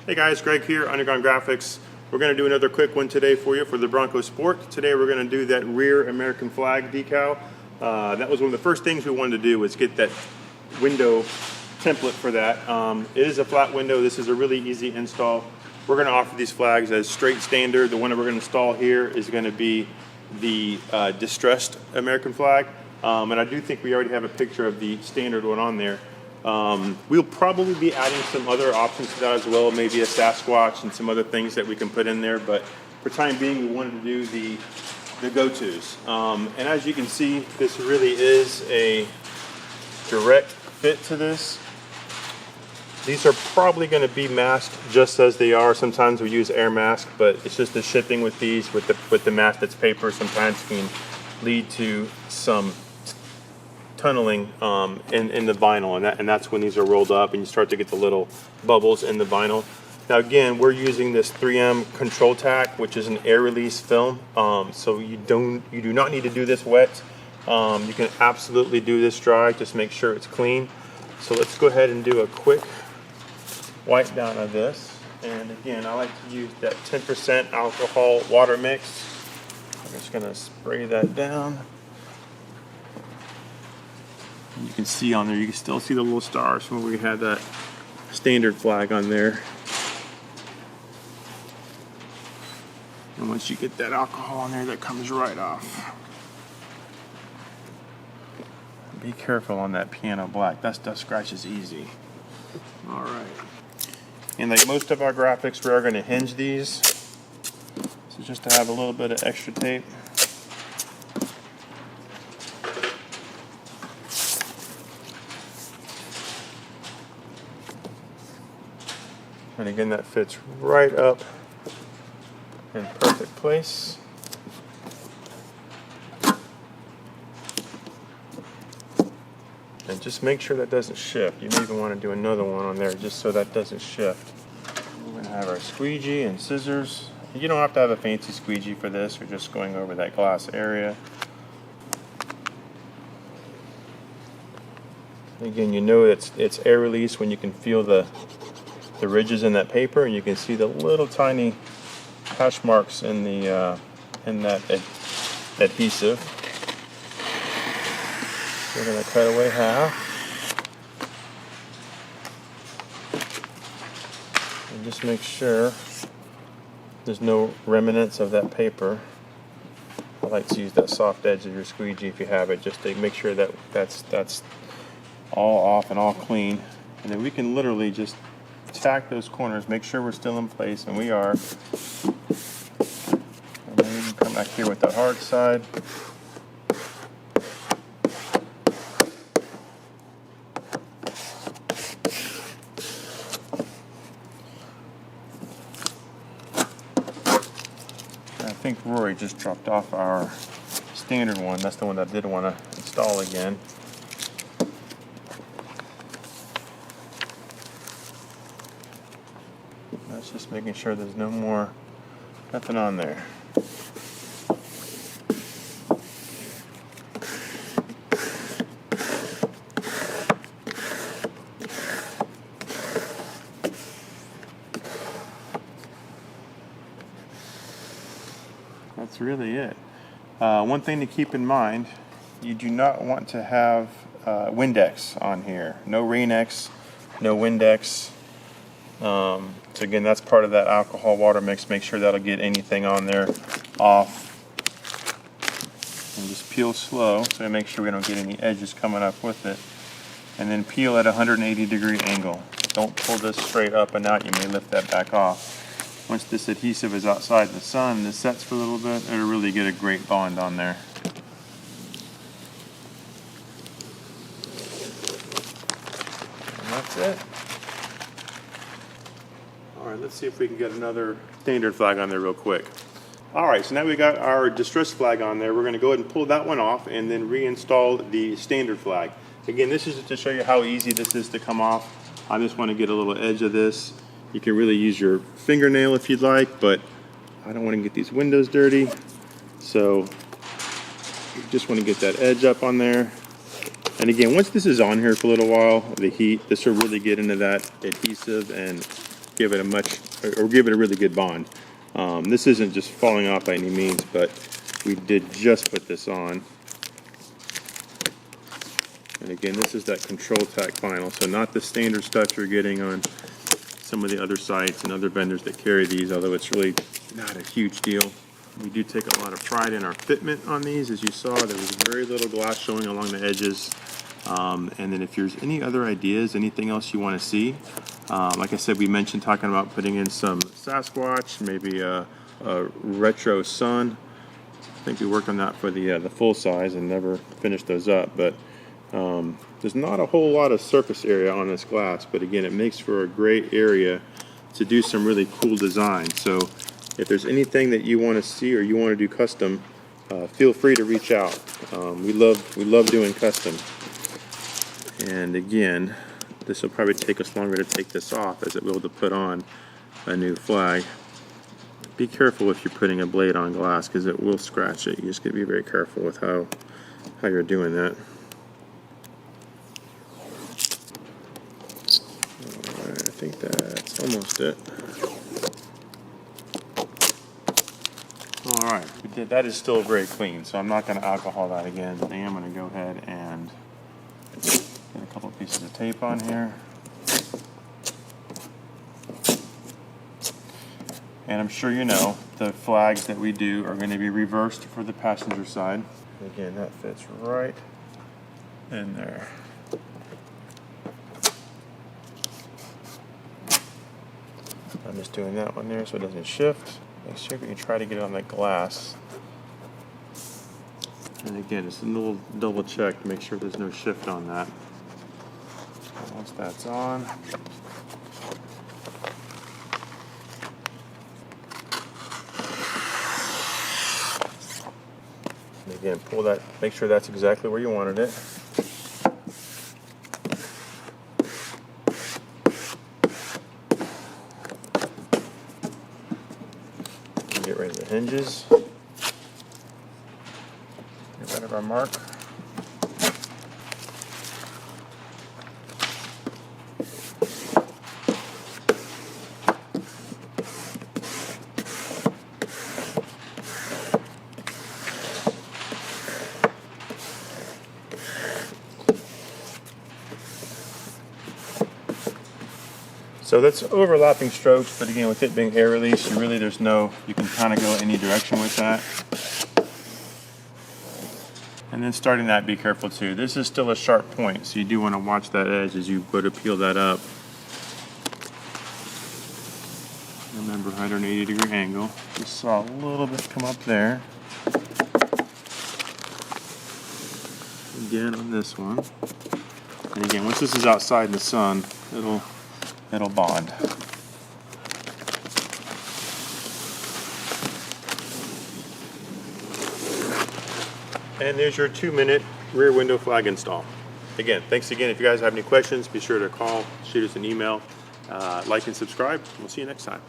Hey guys, Greg here, Underground Graphics. We're going to do another quick one today for you for the Bronco Sport. Today we're going to do that rear American flag decal. That was one of the first things we wanted to do, was get that window template for that. It is a flat window. This is a really easy install. We're going to offer these flags as straight standard. The one that we're going to install here is going to be the distressed American flag. And I do think we already have a picture of the standard one on there. We'll probably be adding some other options to that as well, maybe a Sasquatch and some other things that we can put in there, but for time being we wanted to do the go-tos. And as you can see, this really is a direct fit to this. These are probably going to be masked just as they are. Sometimes we use air mask, but it's just the shipping with these, with the mask that's paper, sometimes can lead to some tunneling in the vinyl, and that's when these are rolled up and you start to get the little bubbles in the vinyl. Now again, we're using this 3M Control Tack, which is an air release film, so you do not need to do this wet. You can absolutely do this dry, just make sure it's clean. So let's go ahead and do a quick wipe down of this. And again, I like to use that 10% alcohol water mix. I'm just going to spray that down. You can see on there, you can still see the little stars from where we had that standard flag on there. And once you get that alcohol on there, that comes right off. Be careful on that piano black. That stuff scratches easy. All right. And like most of our graphics, we are going to hinge these. So just to have a little bit of extra tape. And again, that fits right up in perfect place. And just make sure that doesn't shift. You may even want to do another one on there just so that doesn't shift. We're going to have our squeegee and scissors. You don't have to have a fancy squeegee for this. We're just going over that glass area. Again, you know it's air release when you can feel the ridges in that paper, and you can see the little tiny hash marks in the in that adhesive. We're going to cut away half and just make sure there's no remnants of that paper. I like to use that soft edge of your squeegee if you have it, just to make sure that that's all off and all clean, and then we can literally just tack those corners, make sure we're still in place, and we are. And then we can come back here with the hard side. I think Rory just dropped off our standard one. That's the one that I did want to install again. That's just making sure there's nothing on there. That's really it. One thing to keep in mind, you do not want to have Windex on here. No Rain-X, no Windex. So again, that's part of that alcohol water mix. Make sure that'll get anything on there off. And just peel slow, so make sure we don't get any edges coming up with it. And then peel at a 180-degree angle. Don't pull this straight up and out. You may lift that back off. Once this adhesive is outside the sun and this sets for a little bit, it'll really get a great bond on there. And that's it. Alright, let's see if we can get another standard flag on there real quick. Alright, so now we got our distress flag on there. We're going to go ahead and pull that one off and then reinstall the standard flag. Again, this is to show you how easy this is to come off. I just want to get a little edge of this. You can really use your fingernail if you'd like, but I don't want to get these windows dirty. So you just want to get that edge up on there. And again, once this is on here for a little while, the heat, this will really get into that adhesive and give it a really good bond. This isn't just falling off by any means, but we did just put this on. And again, this is that Control Tack vinyl, so not the standard stuff you're getting on some of the other sites and other vendors that carry these, although it's really not a huge deal. We do take a lot of pride in our fitment on these. As you saw, there was very little glass showing along the edges. And then if there's any other ideas, anything else you want to see, like I said, we mentioned talking about putting in some Sasquatch, maybe a retro sun. I think we worked on that for the full size and never finished those up, but there's not a whole lot of surface area on this glass, but again, it makes for a great area to do some really cool design. So if there's anything that you want to see or you want to do custom, feel free to reach out. We love doing custom. And again, this will probably take us longer to take this off as it will to put on a new flag. Be careful if you're putting a blade on glass, because it will scratch it. You just got to be very careful with how you're doing that. Alright, I think that's almost it. Alright, that is still very clean, so I'm not going to alcohol that again, but I am going to go ahead and get a couple pieces of tape on here. And I'm sure you know, the flags that we do are going to be reversed for the passenger side. Again, that fits right in there. I'm just doing that one there so it doesn't shift. Make sure you try to get it on that glass. And again, just a little double check to make sure there's no shift on that. Once that's on, and again, pull that, make sure that's exactly where you wanted it. Get rid of the hinges. Get rid of our mark. So that's overlapping strokes, but again, with it being air release, you can kind of go any direction with that. And then starting that, be careful too. This is still a sharp point, so you do want to watch that edge as you go to peel that up. Remember, 180-degree angle. Just saw a little bit come up there. Again on this one. And again, once this is outside in the sun, it'll bond. And there's your 2-minute rear window flag install. Again, thanks again. If you guys have any questions, be sure to call, shoot us an email, like and subscribe. We'll see you next time.